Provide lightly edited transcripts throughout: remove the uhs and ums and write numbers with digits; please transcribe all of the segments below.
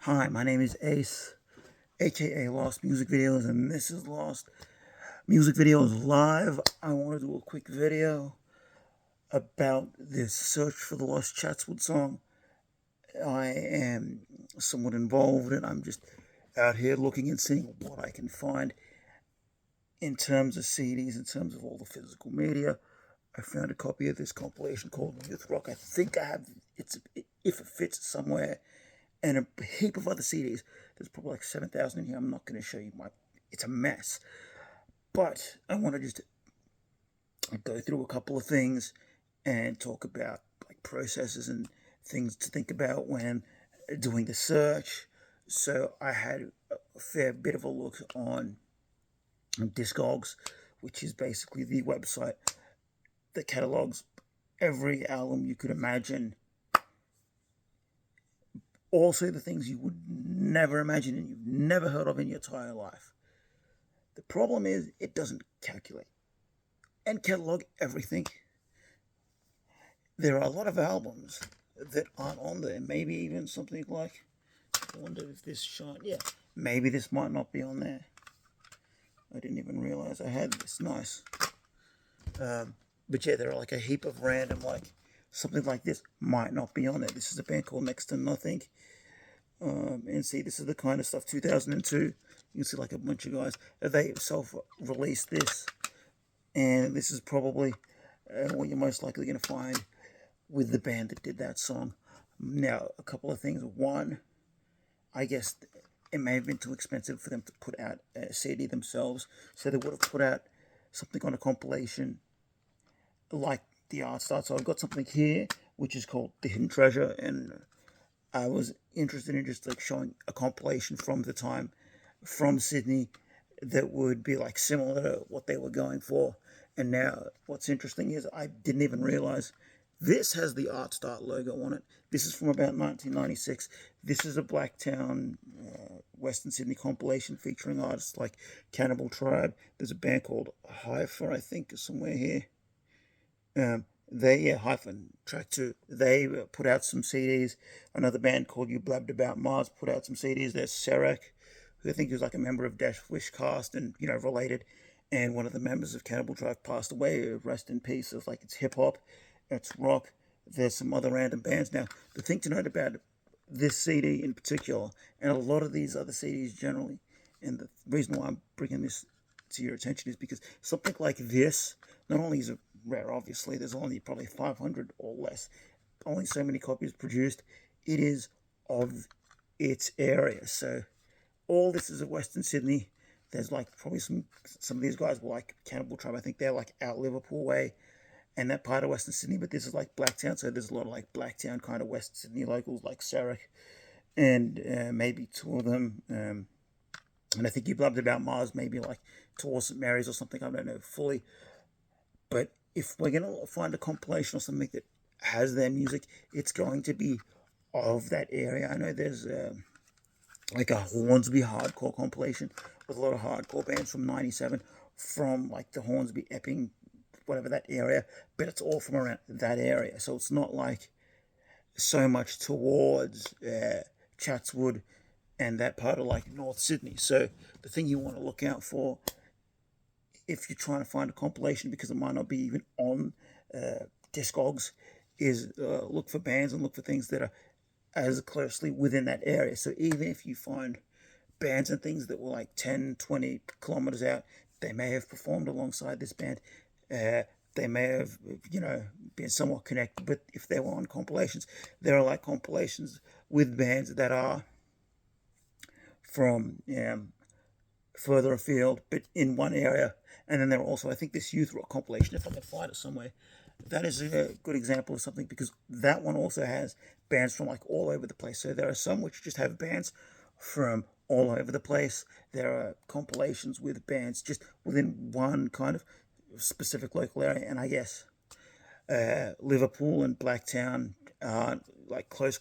Hi, my name is Ace, aka Lost Music Videos, and this is Lost Music Videos Live. I want to do a quick video about this search for the Lost Chatswood song. I am somewhat involved, and I'm just out here looking and seeing what I can find in terms of CDs, in terms of all the physical media. I found a copy of this compilation called Youth Rock. I think I have it's if it fits somewhere, and a heap of other CDs. There's probably like 7,000 in here. I'm not going to show you my. It's a mess, but I want to just go through a couple of things and talk about like processes and things to think about when doing the search. So I had a fair bit of a look on Discogs, which is basically the website that catalogs every album you could imagine. Also, the things you would never imagine and you've never heard of in your entire life. The problem is it doesn't calculate and catalog everything. There are a lot of albums that aren't on there. Maybe even something like, I wonder if this shine. Yeah, maybe this might not be on there. I didn't even realize I had this. Nice. But yeah, there are like a heap of random, like something like this might not be on there. This is a band called Next to Nothing. And see, this is the kind of stuff, 2002. You can see like a bunch of guys. They self-released this. And this is probably what you're most likely going to find with the band that did that song. Now, a couple of things. One, I guess it may have been too expensive for them to put out a CD themselves, so they would have put out something on a compilation like the Art Start. So I've got something here which is called The Hidden Treasure, and I was interested in just like showing a compilation from the time from Sydney that would be like similar to what they were going for. And now what's interesting is I didn't even realize this has the Art Start logo on it. This is from about 1996. This is a Blacktown, Western Sydney compilation featuring artists like Cannibal Tribe. There's a band called Hypha, I think, is somewhere here. Hyphen track 2. They put out some CDs. Another band called You Blabbed About Mars put out some CDs. There's Serek, who I think is like a member of Dash Wish Cast and related. And one of the members of Cannibal Tribe passed away. Rest in peace. It's like it's hip hop, it's rock. There's some other random bands. Now, the thing to note about this CD in particular, and a lot of these other CDs generally, and the reason why I'm bringing this to your attention is because something like this, not only is it rare, obviously, there's only probably 500 or less, only so many copies produced, it is of its area. So all this is at Western Sydney. There's like probably some of these guys were like Cannibal Tribe. I think they're like out Liverpool way and that part of Western Sydney, but this is like Blacktown, so there's a lot of like Blacktown kind of Western Sydney locals like Sarek and maybe two of them. And I think you blabbed about Mars, maybe like towards St Mary's or something. I don't know fully, but if we're gonna find a compilation or something that has their music, it's going to be of that area. I know there's like a Hornsby hardcore compilation with a lot of hardcore bands from '97 from like the Hornsby, Epping, whatever that area, but it's all from around that area. So it's not like so much towards Chatswood and that part of like North Sydney. So the thing you want to look out for if you're trying to find a compilation, because it might not be even on Discogs, is look for bands and look for things that are as closely within that area. So even if you find bands and things that were like 10, 20 kilometers out, they may have performed alongside this band. They may have, been somewhat connected, but if they were on compilations, there are like compilations with bands that are from further afield, but in one area. And then there are also, I think, this youth rock compilation, if I can find it somewhere. That is a good example of something because that one also has bands from like all over the place. So there are some which just have bands from all over the place. There are compilations with bands just within one kind of specific local area. And I guess Liverpool and Blacktown are like close.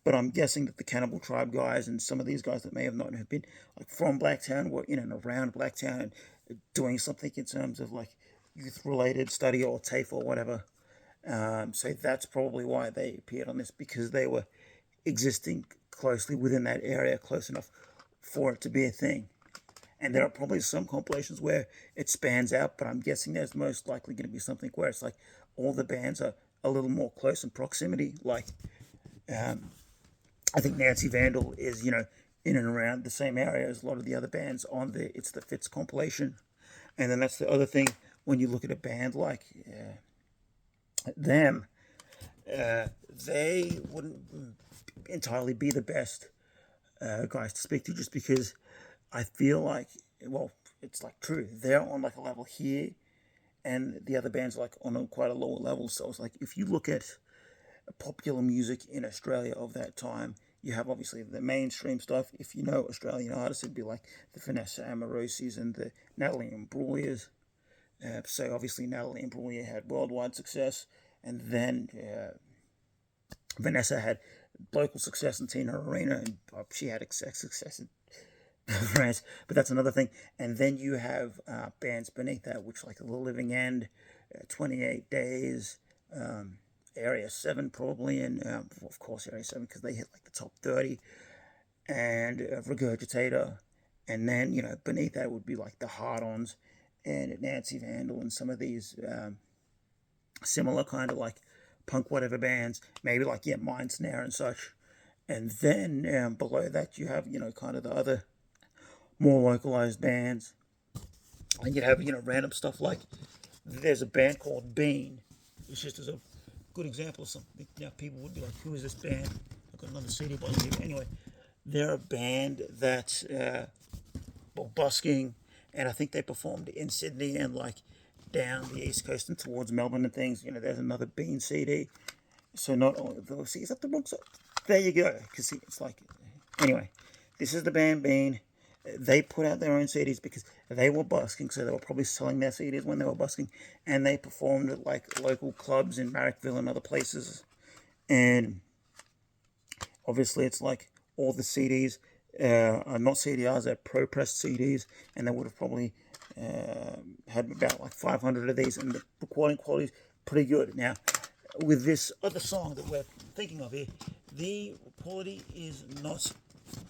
But I'm guessing that the Cannibal Tribe guys and some of these guys that may have not have been like from Blacktown were in and around Blacktown and doing something in terms of like youth-related study or TAFE or whatever. So that's probably why they appeared on this, because they were existing closely within that area, close enough for it to be a thing. And there are probably some compilations where it spans out, but I'm guessing there's most likely going to be something where it's like all the bands are a little more close in proximity. Like, I think Nancy Vandal is, in and around the same area as a lot of the other bands on the It's the Fits compilation. And then that's the other thing when you look at a band like them, they wouldn't entirely be the best guys to speak to, just because I feel like, well, it's like true. They're on like a level here, and the other bands like on quite a lower level. So it's like if you look at popular music in Australia of that time, you have obviously the mainstream stuff. If you know Australian artists, it'd be like the Vanessa Amorosis and the Natalie Imbruglias. So obviously Natalie Imbruglia had worldwide success, and then Vanessa had local success in Tina Arena, and she had success in France. But that's another thing. And then you have bands beneath that, which like The Living End, 28 Days, Area 7 probably, and of course Area 7 because they hit like the top 30, and Regurgitator. And then, beneath that would be like the Hard-Ons and Nancy Vandal and some of these similar kind of like punk whatever bands, maybe like, Mind Snare and such. And then below that you have, kind of the other more localized bands. And you'd have, random stuff like, there's a band called Bean. It's just as a good example of something. People would be like, who is this band? I've got another CD by here. Anyway, they're a band that's busking, and I think they performed in Sydney and like down the East Coast and towards Melbourne and things. There's another Bean CD. So not only see, is that the wrong side? There you go. Because it's like, anyway, this is the band Bean. They put out their own CDs because they were busking, so they were probably selling their CDs when they were busking, and they performed at like local clubs in Marrickville and other places. And obviously, it's like all the CDs are not CDRs; they're pro-pressed CDs, and they would have probably had about like 500 of these, and the recording quality is pretty good. Now, with this other song that we're thinking of here, the quality is not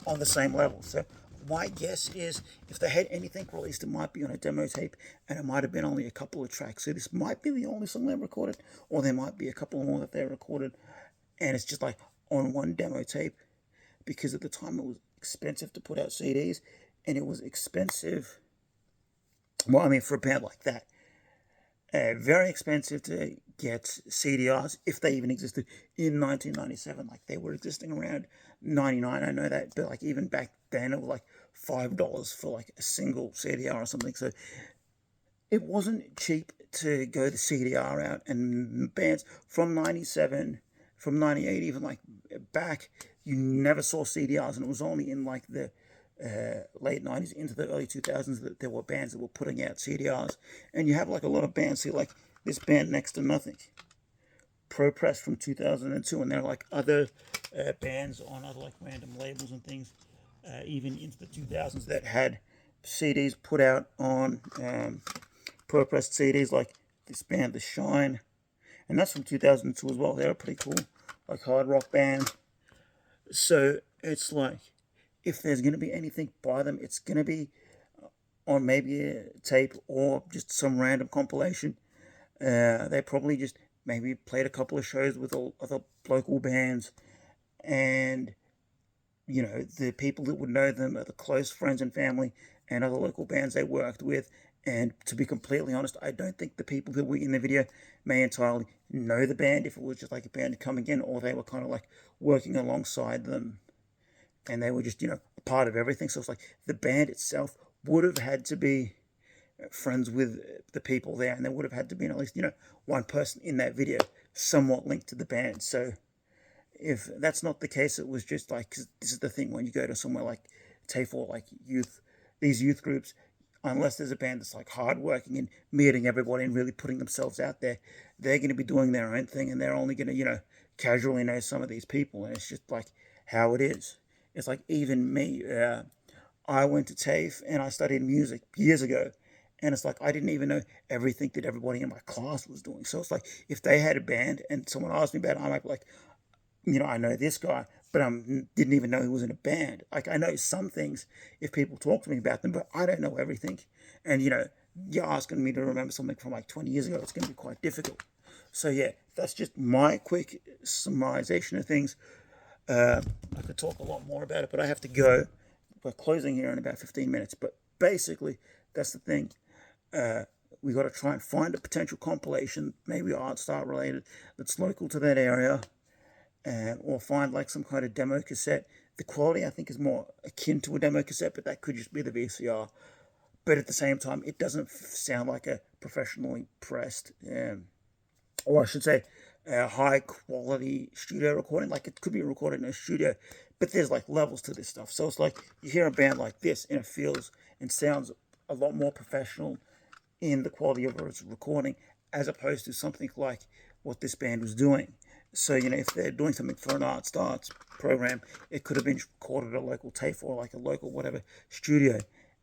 on the same level. So my guess is if they had anything released, it might be on a demo tape, and it might have been only a couple of tracks. So this might be the only song they recorded, or there might be a couple more that they recorded, and it's just like on one demo tape, because at the time it was expensive to put out CDs, and it was expensive. Well, I mean, for a band like that, very expensive to get CDRs, if they even existed in 1997. Like, they were existing around 99, I know that, but like even back then it was like $5 for like a single CDR or something. So it wasn't cheap to go the CDR out, and bands from 97, from 98, even like back, you never saw CDRs, and it was only in like the late 90s into the early 2000s that there were bands that were putting out CDRs. And you have like a lot of bands, see like this band Next to Nothing, Pro Press from 2002, and there are like other bands on other like random labels and things, even into the 2000s, that had CDs put out on Pro Pressed CDs, like this band The Shine, and that's from 2002 as well. They were pretty cool, like hard rock band. So it's like, if there's going to be anything by them, it's going to be on maybe a tape or just some random compilation. They probably just maybe played a couple of shows with other local bands, and the people that would know them are the close friends and family and other local bands they worked with. And to be completely honest, I don't think the people who were in the video may entirely know the band, if it was just like a band coming in, or they were kind of like working alongside them, and they were just, a part of everything. So it's like the band itself would have had to be friends with the people there, and there would have had to be at least, one person in that video somewhat linked to the band. So if that's not the case, it was just like, 'cause this is the thing, when you go to somewhere like TAFE or like these youth groups, unless there's a band that's like hardworking and meeting everybody and really putting themselves out there, they're going to be doing their own thing, and they're only going to, casually know some of these people, and it's just like how it is. It's like, even me, I went to TAFE and I studied music years ago, and it's like I didn't even know everything that everybody in my class was doing. So it's like, if they had a band and someone asked me about it, I might be like, I know this guy, but didn't even know he was in a band. Like, I know some things if people talk to me about them, but I don't know everything. And you're asking me to remember something from like 20 years ago. It's going to be quite difficult. So yeah, that's just my quick summarization of things. I could talk a lot more about it, but I have to go. We're closing here in about 15 minutes. But basically, that's the thing. We got to try and find a potential compilation, maybe Art Start related, that's local to that area, or find like some kind of demo cassette. The quality, I think, is more akin to a demo cassette, but that could just be the VCR. But at the same time, it doesn't sound like a professionally pressed, or I should say, a high quality studio recording. Like, it could be recorded in a studio, but there's like levels to this stuff. So it's like you hear a band like this and it feels and sounds a lot more professional in the quality of its recording, as opposed to something like what this band was doing. So, if they're doing something for an Art Starts program, it could have been recorded at a local TAFE or like a local whatever studio,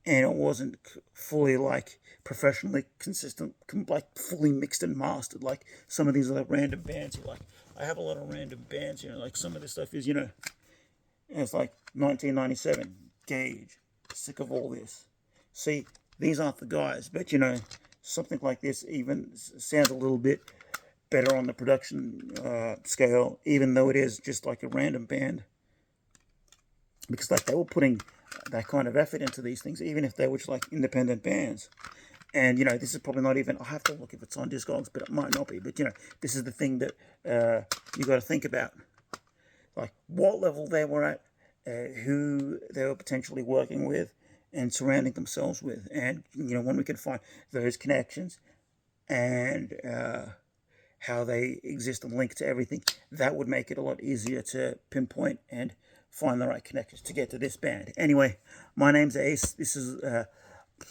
and it wasn't fully like professionally consistent, like fully mixed and mastered. Like some of these other random bands here. Like, I have a lot of random bands here. Like, some of this stuff is, it's like 1997, Gauge, Sick of All This. See, these aren't the guys, but something like this even sounds a little bit better on the production scale, even though it is just like a random band, because like they were putting that kind of effort into these things, even if they were just like independent bands. And this is probably not even, I have to look if it's on Discogs, but it might not be. But this is the thing that you got to think about, like what level they were at, who they were potentially working with and surrounding themselves with. And when we can find those connections and how they exist and link to everything, that would make it a lot easier to pinpoint and find the right connections to get to this band. Anyway, my name's Ace. This is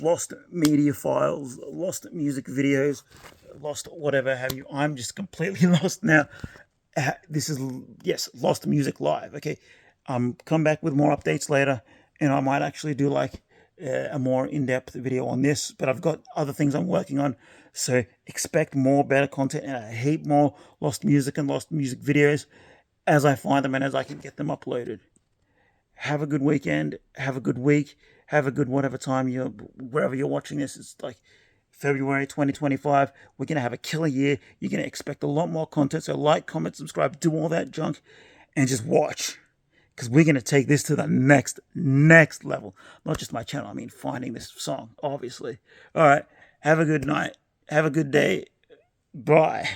Lost Media Files, Lost Music Videos, Lost whatever have you. I'm just completely lost now. This is, yes, Lost Music Live. Okay, come back with more updates later, and I might actually do like a more in-depth video on this, but I've got other things I'm working on, so expect more better content and a heap more lost music and lost music videos as I find them and as I can get them uploaded. Have a good weekend, have a good week, have a good whatever time wherever you're watching this. It's like February 2025. We're going to have a killer year. You're going to expect a lot more content, so like, comment, subscribe, do all that junk, and just watch. Because we're going to take this to the next level. Not just my channel, I mean finding this song, obviously. All right, have a good night. Have a good day. Bye.